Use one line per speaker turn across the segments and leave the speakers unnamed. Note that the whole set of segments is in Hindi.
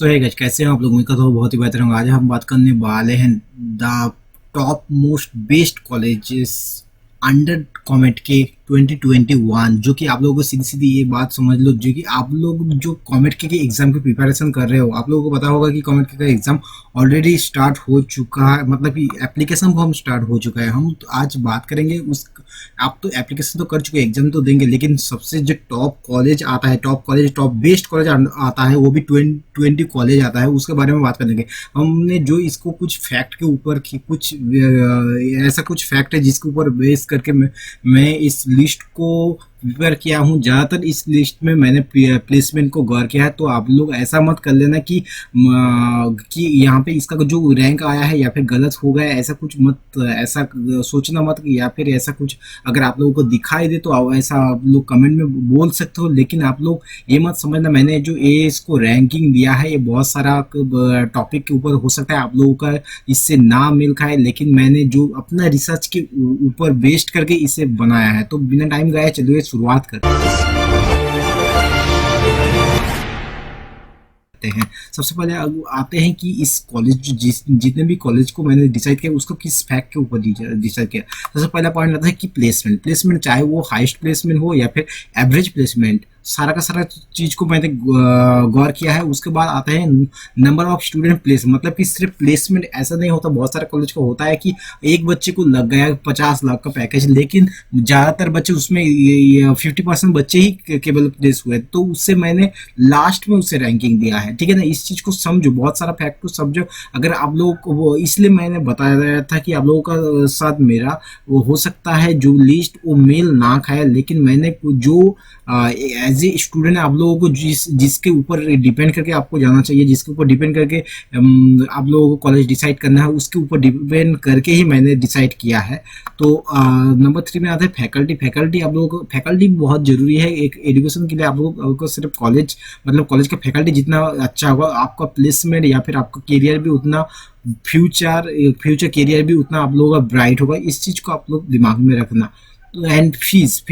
सो है गाइस, कैसे हैं आप लोग? उम्मीद करता हूँ बहुत ही बेहतर होंगे। आज हम बात करने वाले हैं the top most best colleges under comet के 2021, जो कि आप लोगों को सीधी सीधी ये बात समझ लो, जो कि आप लोग जो कॉमेट के एग्जाम की प्रिपरेशन कर रहे हो, आप लोगों को पता होगा कि कॉमेट के का एग्जाम ऑलरेडी स्टार्ट हो चुका है, मतलब कि एप्लीकेशन फॉर्म स्टार्ट हो चुका है। हम तो आज बात करेंगे उस, आप तो एप्लीकेशन तो कर चुके, एग्जाम तो देंगे, लेकिन सबसे जो टॉप कॉलेज आता है, top college, top best college आता है, वो भी 20 कॉलेज आता है, उसके बारे में बात करेंगे। हमने जो इसको कुछ फैक्ट के ऊपर कुछ ऐसा कुछ फैक्ट है जिसके ऊपर बेस करके मैं इस लिस्ट को प्रिपेयर किया हूँ। ज़्यादातर इस लिस्ट में मैंने प्लेसमेंट को गौर किया है, तो आप लोग ऐसा मत कर लेना कि यहाँ पे इसका जो रैंक आया है या फिर गलत हो गया, ऐसा कुछ मत, ऐसा सोचना मत कि, या फिर ऐसा कुछ अगर आप लोगों को दिखाई दे तो ऐसा आप लोग कमेंट में बोल सकते हो। लेकिन आप लोग ये मत समझना, मैंने जो इसको रैंकिंग दिया है ये बहुत सारा टॉपिक के ऊपर हो सकता है आप लोगों का इससे ना मिल खाए, लेकिन मैंने जो अपना रिसर्च के ऊपर बेस्ड करके इसे बनाया है। तो बिना टाइम गए चलिए शुरुआत करते हैं। सबसे पहले आते हैं कि इस कॉलेज, जितने भी कॉलेज को मैंने डिसाइड किया उसको किस फैक्ट के ऊपर डिसाइड किया। सबसे पहला पॉइंट आता है कि प्लेसमेंट चाहे वो हाईएस्ट प्लेसमेंट हो या फिर एवरेज प्लेसमेंट, सारा का सारा चीज को मैंने गौर किया है। उसके बाद आता है नंबर ऑफ स्टूडेंट प्लेस, मतलब कि सिर्फ प्लेसमेंट ऐसा नहीं होता, बहुत सारे कॉलेज का होता है कि एक बच्चे को लग गया 50 लाख का पैकेज, लेकिन ज्यादातर बच्चे उसमें 50% बच्चे ही केवल प्लेस हुए, तो उससे मैंने लास्ट में उसे रैंकिंग दिया है। ठीक है ना, इस चीज को समझो, बहुत सारा फैक्ट को समझो। अगर आप लोगों को वो, इसलिए मैंने बताया था कि आप लोगों का साथ मेरा वो हो सकता है जो लिस्ट वो मेल ना खाए, लेकिन मैंने जो एज ए स्टूडेंट आप लोगों को जिसके ऊपर डिपेंड करके आपको जाना चाहिए, जिसके ऊपर डिपेंड करके आप लोगों को कॉलेज डिसाइड करना है, उसके ऊपर डिपेंड करके ही मैंने डिसाइड किया है। तो नंबर 3 में आता है फैकल्टी। आप लोगों को फैकल्टी बहुत जरूरी है एक एजुकेशन के लिए। आप लोगों को सिर्फ कॉलेज, मतलब कॉलेज का फैकल्टी जितना अच्छा होगा, आपका प्लेसमेंट या फिर आपका करियर भी उतना, फ्यूचर करियर भी उतना आप लोगों का ब्राइट होगा। इस चीज को आप लोग दिमाग में रखना। एंड फीस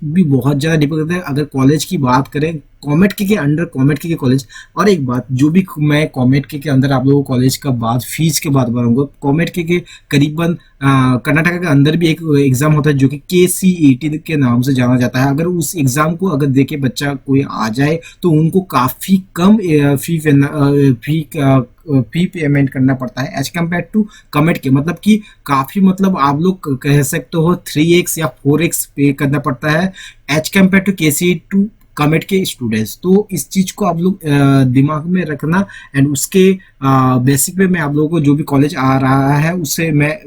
भी बहुत ज़्यादा डिपेंड करता है। अगर कॉलेज की बात करें, कॉमेट के अंडर कॉमेट के कॉलेज, और एक बात जो भी मैं कॉमेट के अंदर आप लोगों को कॉलेज का बात फीस के बात बताऊंगा। कॉमेट के करीबन कर्नाटका के अंदर भी एक एग्जाम होता है जो कि KCET के नाम से जाना जाता है। अगर उस एग्जाम को अगर देके बच्चा कोई आ जाए तो उनको काफ़ी कम फी पेमेंट करना पड़ता है एज कम्पेयर टू कमेट के, मतलब कि काफ़ी, मतलब आप लोग कह सकते हो 3x या 4x पे करना पड़ता है as compare to KCET to COMEDK के स्टूडेंट्स। तो इस चीज को आप लोग दिमाग में रखना। एंड उसके बेसिक पे मैं आप लोगों को जो भी कॉलेज आ रहा है उससे मैं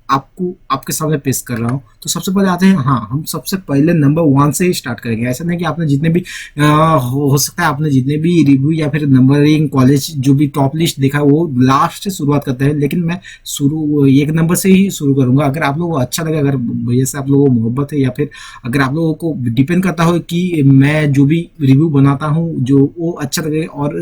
आपको आपके सामने पेश कर रहा हूँ। तो सबसे पहले आते हैं, हाँ, हम सबसे पहले नंबर 1 से ही स्टार्ट करेंगे। ऐसा नहीं कि आपने जितने भी हो सकता है आपने जितने भी रिव्यू या फिर नंबरिंग कॉलेज जो भी टॉप लिस्ट देखा वो लास्ट से शुरुआत करते हैं, लेकिन मैं शुरू 1 नंबर से ही शुरू करूंगा। अगर आप लोगों को अच्छा लगे, अगर भैया से आप लोगों को मोहब्बत है, या फिर अगर आप लोगों को डिपेंड करता हो कि मैं जो भी रिव्यू बनाता हूँ जो वो अच्छा लगे, और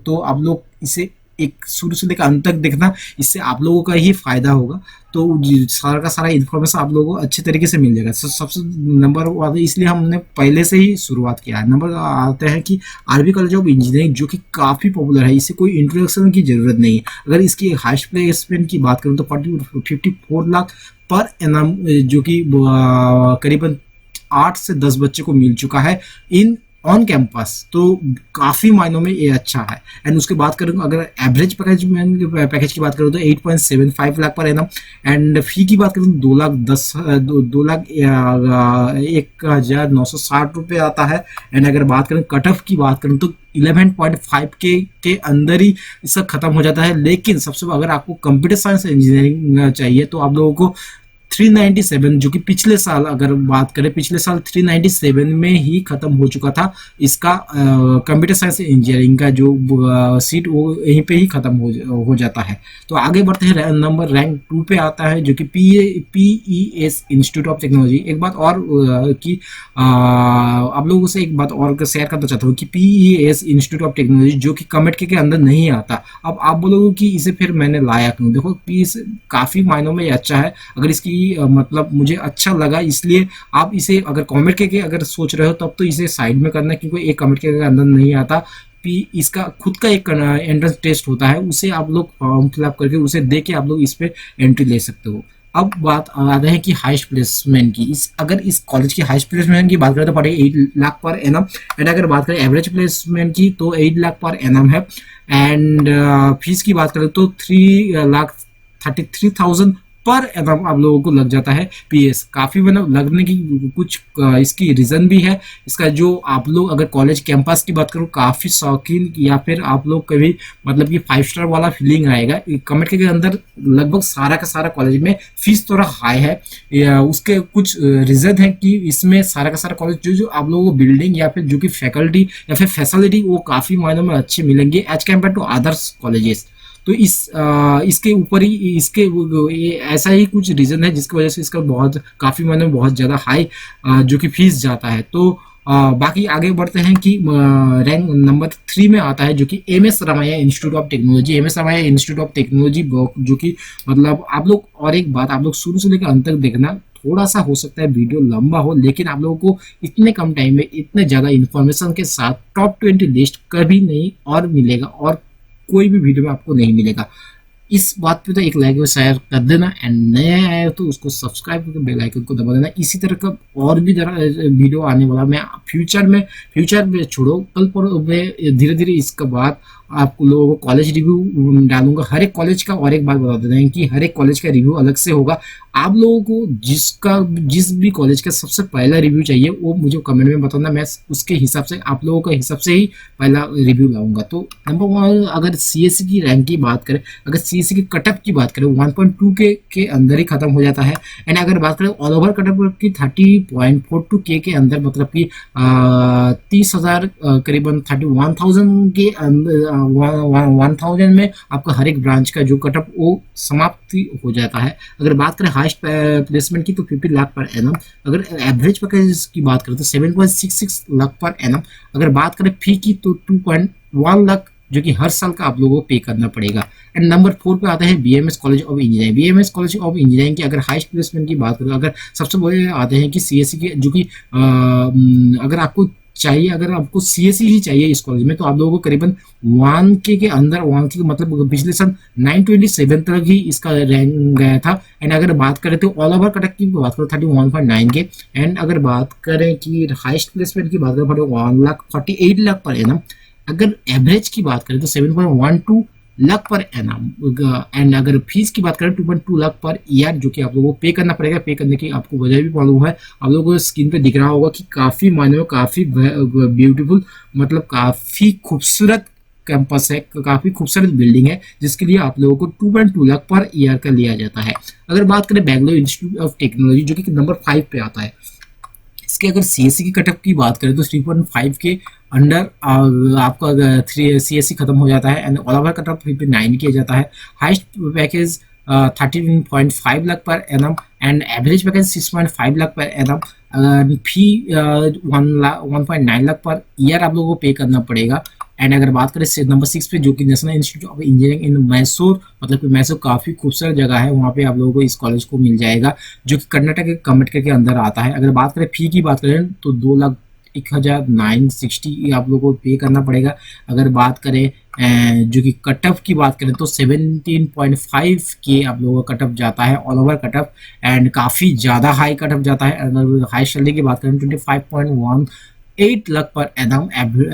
तो आप लोग इसे एक शुरू से लेकर अंत तक देखना, इससे आप लोगों का ही फायदा होगा। तो सारा का सारा इन्फॉर्मेशन आप लोगों को अच्छे तरीके से मिल जाएगा। सबसे नंबर आते, इसलिए हमने पहले से ही शुरुआत किया है। नंबर आते हैं कि आरबी कॉलेज ऑफ इंजीनियरिंग, जो कि काफ़ी पॉपुलर है, इसे कोई इंट्रोडक्शन की जरूरत नहीं है। अगर इसकी हाईएस्ट प्लेसमेंट की बात करूँ तो 54 लाख पर एनम, जो कि करीबन 8 से 10 बच्चे को मिल चुका है इन ऑन कैंपस, तो काफ़ी मायनों में ये अच्छा है। एंड उसके बात करूँ, अगर एवरेज पैकेज की बात करूँ तो 8.75 lakh per annum. And fee की बात करूँ 2,01,960 रुपये आता है। एंड अगर बात करें कट ऑफ की बात करूँ तो 11.5 के अंदर ही इसका खत्म हो जाता है। लेकिन सबसे अगर आपको कंप्यूटर साइंस इंजीनियरिंग चाहिए तो आप लोगों को 397, जो कि पिछले साल अगर बात करें, पिछले साल 397 में ही खत्म हो चुका था इसका कंप्यूटर साइंस इंजीनियरिंग का जो सीट, वो यहीं पे ही खत्म हो जाता है। तो आगे बढ़ते हैं, नंबर रैंक 2 पे आता है जो कि PES इंस्टीट्यूट ऑफ टेक्नोलॉजी। एक बात और कि आप लोगों से एक बात और शेयर करना चाहता हूँ कि PES इंस्टीट्यूट ऑफ टेक्नोलॉजी जो कि कमेट के अंदर नहीं आता। अब आप बोलोगे कि इसे फिर मैंने लाया क्यों? देखो, PES काफ़ी मायनों में अच्छा है। अगर इसकी मतलब मुझे अच्छा लगा, इसलिए आप इसे अगर कमेट के अगर सोच रहे हो तब तो इसे साइड में करना, क्योंकि एक कमेट के अंदर नहीं आता। इसका खुद का एक एंट्रेंस टेस्ट होता है, उसे आप लोग फॉर्म फिलअप करके उसे दे के आप लोग इस पे एंट्री ले सकते हो। अब बात आते हैं कि हाईएस्ट प्लेसमेंट की। इस अगर इस कॉलेज की हाईएस्ट प्लेसमेंट की बात करें तो पड़े 8 लाख पर एनम, एंड अगर बात करें एवरेज प्लेसमेंट की तो 8 लाख पर एनम है। एंड फीस की बात करें तो 3,33,000 पर एनम आप लोगों को लग जाता है पीएस। काफी मतलब लगने की कुछ इसकी रीजन भी है। इसका जो आप लोग अगर कॉलेज कैंपस की बात करो, काफी शौकीन या फिर आप लोग कभी मतलब कि 5 स्टार वाला फीलिंग आएगा। कमेंट के अंदर लगभग सारा का सारा कॉलेज में फीस थोड़ा हाई है, उसके कुछ रीजन है कि इसमें सारा का सारा कॉलेज जो आप लोगों को बिल्डिंग या फिर जो कि फैकल्टी या फिर फैसिलिटी वो काफी मायनों में अच्छे मिलेंगे as compare to others colleges. तो इसके ऊपर ही ऐसा ही कुछ रीजन है जिसकी वजह से इसका बहुत काफी मायने में बहुत ज्यादा हाई जो कि फीस जाता है। तो बाकी आगे बढ़ते हैं कि रैंक नंबर 3 में आता है जो कि MS Ramaiah institute of technology. MS Ramaiah institute of technology जो कि मतलब आप लोग, और एक बात आप लोग शुरू से लेकर अंत तक देखना, थोड़ा सा हो सकता है वीडियो लंबा हो लेकिन आप लोगों को इतने कम टाइम में इतने ज्यादा इन्फॉर्मेशन के साथ टॉप 20 लिस्ट कभी नहीं और मिलेगा, और कोई भी वीडियो में आपको नहीं मिलेगा। इस बात पे तो एक लाइक और शेयर कर देना, एंड नया आया तो उसको सब्सक्राइब करके बेल आइकन को दबा देना। इसी तरह का और भी वीडियो आने वाला मैं फ्यूचर में छोड़ो कल पर मैं धीरे धीरे इसके बाद आप लोगों को कॉलेज रिव्यू डालूंगा हर एक कॉलेज का। और एक बात बता देते हैं कि हर एक कॉलेज का रिव्यू अलग से होगा। आप लोगों को जिस भी कॉलेज का सबसे पहला रिव्यू चाहिए वो मुझे कमेंट में बताना, मैं उसके हिसाब से आप लोगों के हिसाब से ही पहला रिव्यू लाऊंगा। तो नंबर 1 अगर सीएससी की रैंक की बात करें, अगर सीएससी की कटअप की बात करें 1.2 के अंदर ही खत्म हो जाता है। एंड अगर बात करें ऑल ओवर कटअप की 30.42 के अंदर, मतलब कि 30,000 करीबन 31,000 के अंदर 1000 में आपका हर एक ब्रांच का जो कटअप वो समाप्ति हो जाता है। अगर बात करें हाईएस्ट प्लेसमेंट की तो 50 लाख पर एनम। अगर एवरेज पैकेज की बात करें तो 7.66 लाख पर एनम। अगर बात करें फी की तो 2.1 लाख जो कि हर साल का आप लोगों को पे करना पड़ेगा। एंड नंबर 4 पे आता है BMS college of engineering. BMS college of engineering की अगर हाईएस्ट प्लेसमेंट की बात करें, अगर सबसे बड़े आते हैं कि सीएससी के जो कि अगर आपको चाहिए, अगर आपको सीएससी ही चाहिए इस कॉलेज में तो आप लोगों को करीबन 1K के अंदर 1K मतलब पिछले सन 927 तक ही इसका रैंक गया था। एंड अगर बात करें तो ऑल ओवर कटअप की बात करें 31.9 के। एंड अगर बात करें कि हाईएस्ट प्लेसमेंट की बात करें 1,48 लाख पर एनम। अगर एवरेज की बात करें तो 7.12 लाख पर एनम। एंड अगर फीस की बात करें 2.2 लाख पर ईयर जो कि आप लोगों को पे करना पड़ेगा। पे करने की आपको वजह भी मालूम है, आप लोगों को स्क्रीन पे दिख रहा होगा कि काफी मायने में काफी ब्यूटीफुल मतलब काफी खूबसूरत कैंपस है, काफी खूबसूरत बिल्डिंग है जिसके लिए आप लोगों को 2.2 लाख पर ईयर का लिया जाता है। अगर बात करें बैंगलोर इंस्टीट्यूट ऑफ टेक्नोलॉजी जो कि नंबर 5 पे आता है, इसके अगर सीएससी की कटअप की बात करें तो 3.5 के अंडर आपका 3 सीएससी खत्म हो जाता है। एंड ऑल ओवर कटअप 9 किया जाता है। Highest package 13.5 lakh per annum. And average package 6.5 lakh per annum. Fee 1.9 lakh per year आप लोगों को पे करना पड़ेगा। एंड अगर बात करें नंबर 6 पे जो कि national institute of engineering in Mysore, मतलब कि मैसूर काफी खूबसूरत जगह है, वहाँ पे आप लोगों को इस कॉलेज को मिल जाएगा जो कि कर्नाटक के कमेटकर के अंदर आता है। अगर बात करें फी की बात करें तो 2,01,960 आप लोगों को पे करना पड़ेगा। अगर बात करें जो कि कटअप की बात करें तो 17.5 के आप लोगों का कटअप जाता है ऑल ओवर कटअप। एंड काफी ज्यादा हाई कटअप जाता है। अगर हाई सैलरी की बात करें 25.18 लाख पर एनम।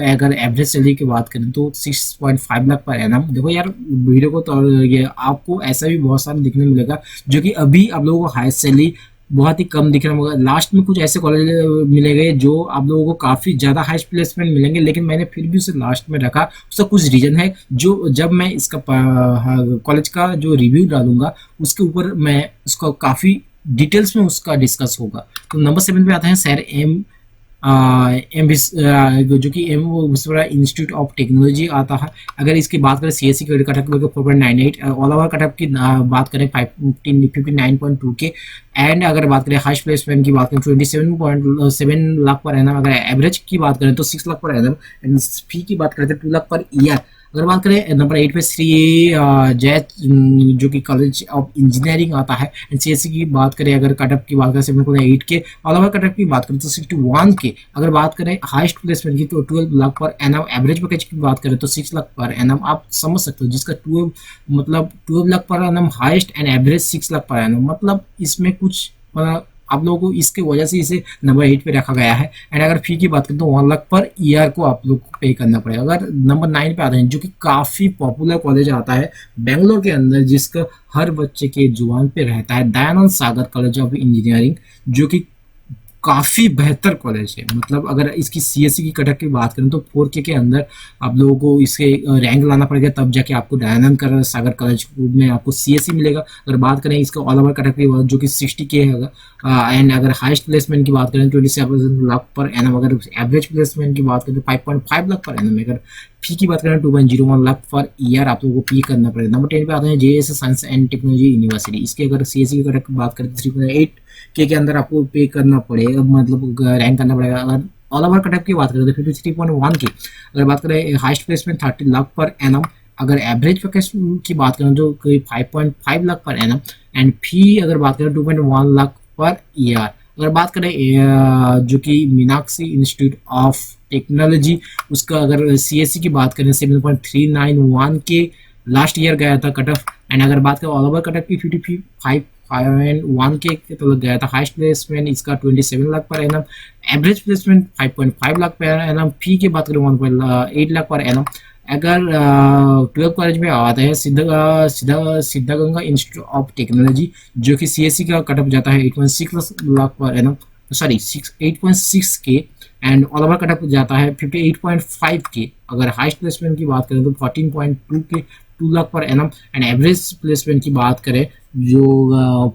अगर एवरेज सैलरी की बात करें तो 6.5 लाख पर एनम। देखो यार वीडियो को तो ये आपको ऐसा भी बहुत सारा दिखने मिलेगा जो कि अभी आप लोगों को हाई सैलरी बहुत ही कम दिख रहा होगा। लास्ट में कुछ ऐसे कॉलेज मिलेंगे जो आप लोगों को काफी ज्यादा हाई प्लेसमेंट मिलेंगे, लेकिन मैंने फिर भी उसे लास्ट में रखा। उसका कुछ रीजन है जो जब मैं इसका कॉलेज का जो रिव्यू डालूंगा उसके ऊपर मैं उसका काफी डिटेल्स में उसका डिस्कस होगा। तो नंबर 7 पे आता है सर जो कि विश्वविद्यालय इंस्टीट्यूट ऑफ टेक्नोलॉजी आता है। अगर इसकी बात करें सीएससी की कटअप 4.98, ऑल ओवर कटअप की बात करें 59.2 के। एंड अगर बात करें हाईएस्ट प्लेसमेंट की बात करें 27.7 लाख पर एनम। अगर एवरेज की बात करें तो 6 lakh per annum. And fee की बात करें तो 2 लाख पर ईयर। अगर बात करें नंबर 8 पे श्री जय जो कि कॉलेज ऑफ इंजीनियरिंग आता है। एंड सीएससी की बात करें, अगर कटअप की बात करें 7.8 के, ऑल ओवर कटअप की बात करें तो 61 के। अगर बात करें हाईएस्ट प्लेसमेंट की तो 12 lakh per annum. Average package की बात करें तो 6 लाख पर एनम। आप समझ सकते हो जिसका 12 lakh per annum highest and average 6 lakh per annum, मतलब इसमें कुछ आप लोगों को इसके वजह से इसे नंबर 8 पे रखा गया है। एंड अगर फी की बात करें तो 1 लाख पर ईयर को आप लोग को पे करना पड़ेगा। अगर नंबर 9 पे आते हैं, जो कि काफ़ी पॉपुलर कॉलेज आता है बेंगलोर के अंदर, जिसका हर बच्चे के जुबान पे रहता है, दयानंद सागर कॉलेज ऑफ इंजीनियरिंग, जो कि काफ़ी बेहतर कॉलेज है। मतलब अगर इसकी सीएससी की कटअप की बात करें तो 4K के अंदर आप लोगों को इसके रैंक लाना पड़ेगा, तब जाके आपको दयानंद सागर कॉलेज में आपको सीएससी मिलेगा। अगर बात करें इसका ऑल ओवर कटअप की बात, जो कि 60K है। एंड अगर हाईएस्ट प्लेसमेंट की बात करें 27 लाख पर एनम। अगर एवरेज प्लेसमेंट की बात करें तो 5.5 लाख पर एनम। अगर फी की बात करें 2.01 लाख पर ईयर आप लोगों को पे करना पड़ेगा। नंबर 10 पे आते हैं JSS science and technology university. इसकी अगर सीएससी की बात करें तो 3.8 के अंदर आपको पे करना पड़ेगा, मतलब रैंक करना पड़ेगा। अगर ऑल ओवर कटअप की बात करें तो 53.1 की। अगर बात करें highest placement 30 lakh per annum. अगर एवरेज पैकेज की बात करें तो 5.5 lakh per annum. And fee अगर बात करें 2.1 लाख पर ईयर। अगर बात करें जो कि मीनाक्षी इंस्टीट्यूट ऑफ टेक्नोलॉजी, उसका अगर सीएससी की बात करें 7.391 के लास्ट ईयर गया था कटअफ। एंड अगर बात करें ऑल ओवर कटअफ की 55.1 के तो लग गया था। हाईएस्ट प्लेसमेंट इसका 27 lakh per annum. Average placement 5.5 lakh per annum. फी की बात करें 1.8 लाख पर एनम। अगर 12 कॉलेज में आते हैं सिद्धागंगा इंस्टीट्यूट ऑफ टेक्नोलॉजी, जो कि सीएससी का कटअप जाता है 8.6 लाख पर एनम, सॉरी 8.6 के। एंड ऑल ओवर कटअप जाता है 58.5 के। अगर हाईएस्ट प्लेसमेंट की बात करें तो 14.2 के, 2 lakh per annum. And average placement की बात करें जो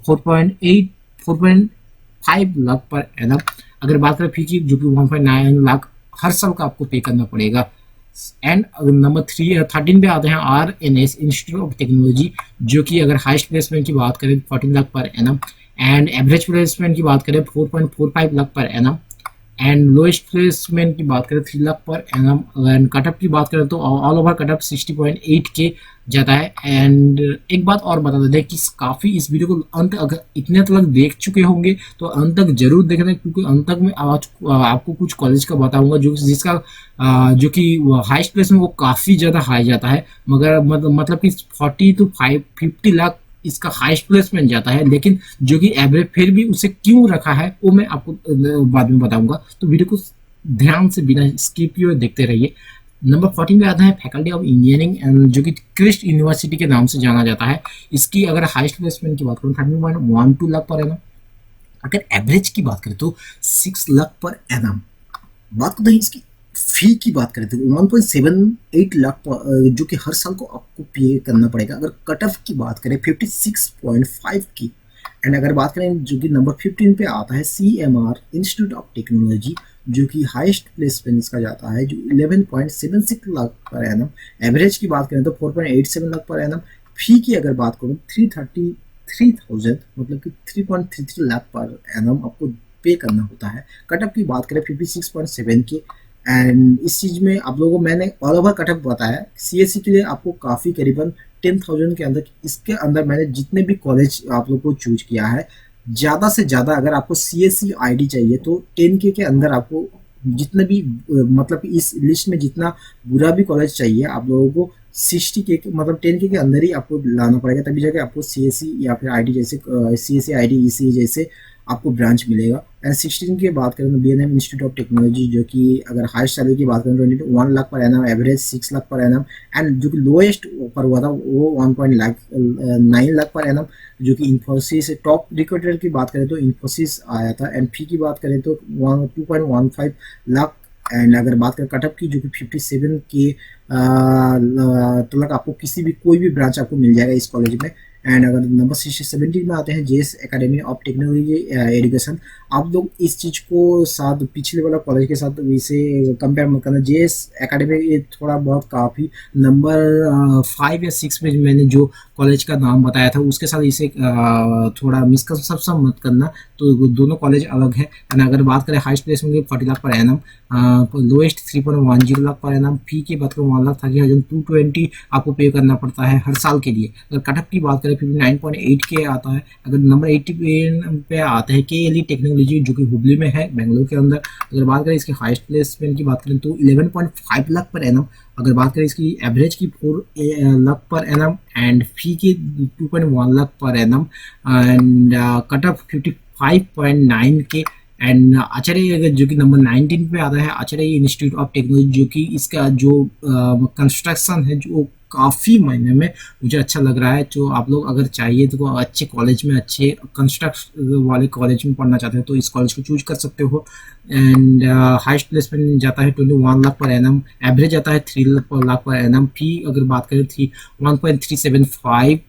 4.5 लाख पर एनम। अगर बात करें फी की, जो कि 1.9 लाख हर साल का आपको पे करना पड़ेगा। एंड नंबर 13 पे आते हैं आरएनएस इंस्टीट्यूट ऑफ टेक्नोलॉजी, जो कि अगर हाईएस्ट प्लेसमेंट की बात करें 14 lakh per annum. And average placement की बात करें 4.45 lakh per annum. And lowest placement की बात करें 3 lakh per annum. And cut up की बात करें तो ऑल ओवर कटअप 60.8 के जाता है। एंड एक बात और बता देते हैं कि काफ़ी इस वीडियो को अंत अगर इतने तक देख चुके होंगे तो अंत तक जरूर देखना, क्योंकि अंत तक मैं आज आपको कुछ कॉलेज का बताऊंगा जो जिसका जो कि हाईएस्ट प्लेसमेंट वो काफ़ी ज़्यादा हाई जाता है। मगर मतलब कि 40 to 50 लाख इसका हाईएस्ट प्लेसमेंट जाता है। लेकिन जो कि एवरेज फिर भी उसे क्यों रखा है वो मैं आपको बाद में बताऊंगा, तो वीडियो को ध्यान से बिना स्किप किए देखते रहिए। नंबर 14 पे आता है फैकल्टी ऑफ इंजीनियरिंग, जो कि क्रिस्ट यूनिवर्सिटी के नाम से जाना जाता है। इसकी अगर हाईएस्ट प्लेसमेंट की बात करें 13.12 लाख पर एनम। अगर एवरेज की बात करें तो 6 लाख पर एनम। बात करते हैं इसकी फी की बात करें तो 1.78 लाख जो कि हर साल को आपको पे करना पड़ेगा। अगर कट ऑफ की बात करें 56.5 की। एंड अगर बात करें जो कि नंबर 15 पे आता है सीएमआर इंस्टीट्यूट ऑफ टेक्नोलॉजी, जो कि हाईएस्ट प्लेसमेंट इसका जाता है जो 11.76 लाख पर एनम। एवरेज की बात करें तो 4.87 लाख पर एनम। फी की अगर बात करूँ 333,000 मतलब कि 3.33 लाख पर एनम आपको पे करना होता है। कटअप की बात करें 56.7 की। एंड इस चीज़ में आप लोगों को मैंने ऑल ओवर कटअप बताया। सीएससी के लिए आपको काफ़ी करीबन 10,000 के अंदर, इसके अंदर मैंने जितने भी कॉलेज आप लोग को चूज किया है, ज़्यादा से ज़्यादा अगर आपको सीएससी आईडी चाहिए तो 10K के अंदर आपको जितने भी मतलब इस लिस्ट में जितना बुरा भी कॉलेज चाहिए आप लोगों को 60K मतलब 10K के अंदर ही आपको लाना पड़ेगा, तभी जाके आपको सीएससी या फिर आईडी जैसे सीएससी आईडी ईसी जैसे आपको ब्रांच मिलेगा। एंड 16 की बात करें तो बीएनएम इंस्टीट्यूट ऑफ टेक्नोलॉजी, जो कि अगर हाईएस्ट सैलरी की बात करें तो 1 lakh per annum, average 6 lakh per annum. And जो कि लोएस्ट पर हुआ था वो 1.9 लाख पर एनम, जो कि इन्फोसिस टॉप रिक्रूटर की बात करें तो इन्फोसिस आया था। एंड फी की बात करें तो 2.15 लाख। एंड अगर बात करें कटअप की, जो कि 57 के तक आपको किसी भी कोई भी ब्रांच आपको मिल जाएगा इस कॉलेज में। एंड अगर नंबर 17 में आते हैं JS academy of technology education. आप लोग इस चीज़ को साथ पिछले वाला कॉलेज के साथ इसे कंपेयर मत करना। जेएस एकेडमी ये थोड़ा बहुत काफ़ी नंबर 5 या 6 में मैंने जो कॉलेज का नाम बताया था उसके साथ इसे थोड़ा मिसकंसेप्शन मत करना। तो दोनों कॉलेज अलग है। एंड अगर बात करें हाईएस्ट प्लेसमेंट की 40 lakh per annum, lowest 3.10 lakh per annum, फी की बात करें 1,30,220 आपको पे करना पड़ता है हर साल के लिए। अगर कटअप की बात करें 59.8 के आता है। अगर नंबर 80 पे आता है KLE टेक्नोलॉजी जो कि हुबली में है बेंगलोर के अंदर। अगर बात करें इसके हाईएस्ट प्लेसमेंट की बात करें तो 11.5 लाख पर एनम। अगर बात करें इसकी एवरेज की 4 lakh per annum and fee की 2.1 lakh per annum and cut up 55.9 के। एंड आचार्य जो कि नंबर 19 पे आता है आचार्य इंस्टीट्यूट ऑफ टेक्नोलॉजी, जो कि इसका जो कंस्ट्रक्शन है जो काफ़ी महीने में मुझे अच्छा लग रहा है। जो आप लोग अगर चाहिए तो अच्छे कॉलेज में अच्छे कंस्ट्रक्ट वाले कॉलेज में पढ़ना चाहते हैं तो इस कॉलेज को चूज कर सकते हो। एंड हाईएस्ट प्लेसमेंट जाता है 21 लाख पर एनम, एवरेज जाता है 3 लाख पर एनम। फी अगर बात करें 1.375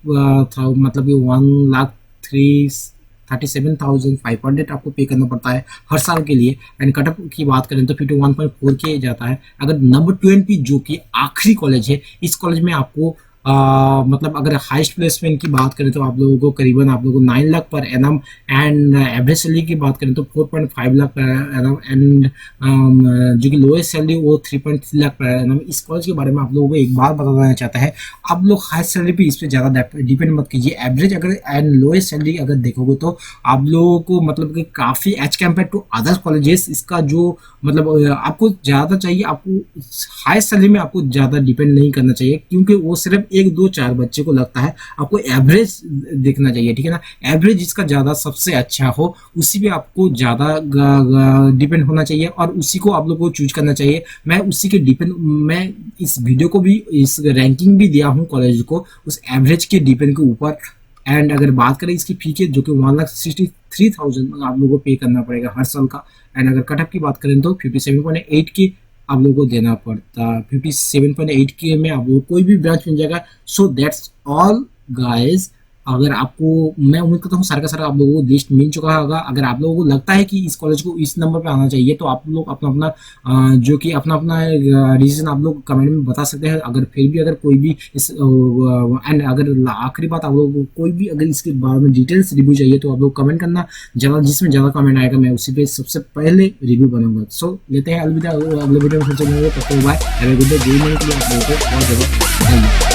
मतलब ये 1,37,500 आपको पे करना पड़ता है हर साल के लिए। एंड कटअप की बात करें तो 51.4 के जाता है। अगर नंबर 20 जो कि आखिरी कॉलेज है, इस कॉलेज में आपको मतलब अगर हाईएस्ट प्लेसमेंट की बात करें तो आप लोगों को करीबन आप लोगों को 9 lakh per annum and average salary की बात करें तो 4.5 लाख पर एनम एंड जो कि लोएस्ट सैलरी वो 3.3 लाख पर एनम। इस कॉलेज के बारे में आप लोगों को एक बार बता देना चाहता है, आप लोग हाईएस्ट सैलरी पे इस पर ज़्यादा डिपेंड मत कीजिए। एवरेज अगर एंड लोएस्ट सैलरी अगर देखोगे तो आप लोगों को मतलब कि काफ़ी as compare to other colleges इसका जो मतलब आपको ज़्यादा चाहिए, आपको हाईएस्ट सैलरी में आपको ज़्यादा डिपेंड नहीं करना चाहिए क्योंकि वो सिर्फ 1, 2, 4 बच्चे को लगता है। आपको एवरेज देखना चाहिए, ठीक है ना। एवरेज जिसका ज़्यादा सबसे अच्छा हो उसी पे आपको ज़्यादा डिपेंड होना चाहिए और उसी को आप लोग को चूज करना चाहिए। मैं उसी के डिपेंड, मैं इस वीडियो को भी इस रैंकिंग भी दिया हूँ कॉलेज को उस एवरेज के डिपेंड के ऊपर। एंड अगर बात करें इसकी फी के जो कि 1,63,000 आप लोगों को पे करना पड़ेगा हर साल का। एंड अगर कटअप की बात करें तो 57.8 के आप लोगों को देना पड़ता। 57.8 के में आप लोगों को कोई भी ब्रांच मिल जाएगा। So that's all guys. अगर आपको, मैं उम्मीद करता हूँ सारा का सारा आप लोगों को लिस्ट मिल चुका होगा। अगर आप लोगों को लगता है कि इस कॉलेज को इस नंबर पे आना चाहिए तो आप लोग अपना अपना जो कि अपना अपना रीजन आप लोग कमेंट में बता सकते हैं। अगर फिर भी अगर कोई भी इस एंड अगर आखिरी बात आप लोगों को कोई भी अगर इसके बारे में डिटेल्स रिव्यू चाहिए तो आप लोग कमेंट करना, ज़्यादा जिसमें ज़्यादा कमेंट आएगा मैं उसी पे सबसे पहले रिव्यू बनाऊंगा। सो लेते हैं अलविदा, अगले वीडियो में फिर चलेंगे। तब तक bye, have a good day. आप लोगों को बहुत ज़्यादा धन्यवाद।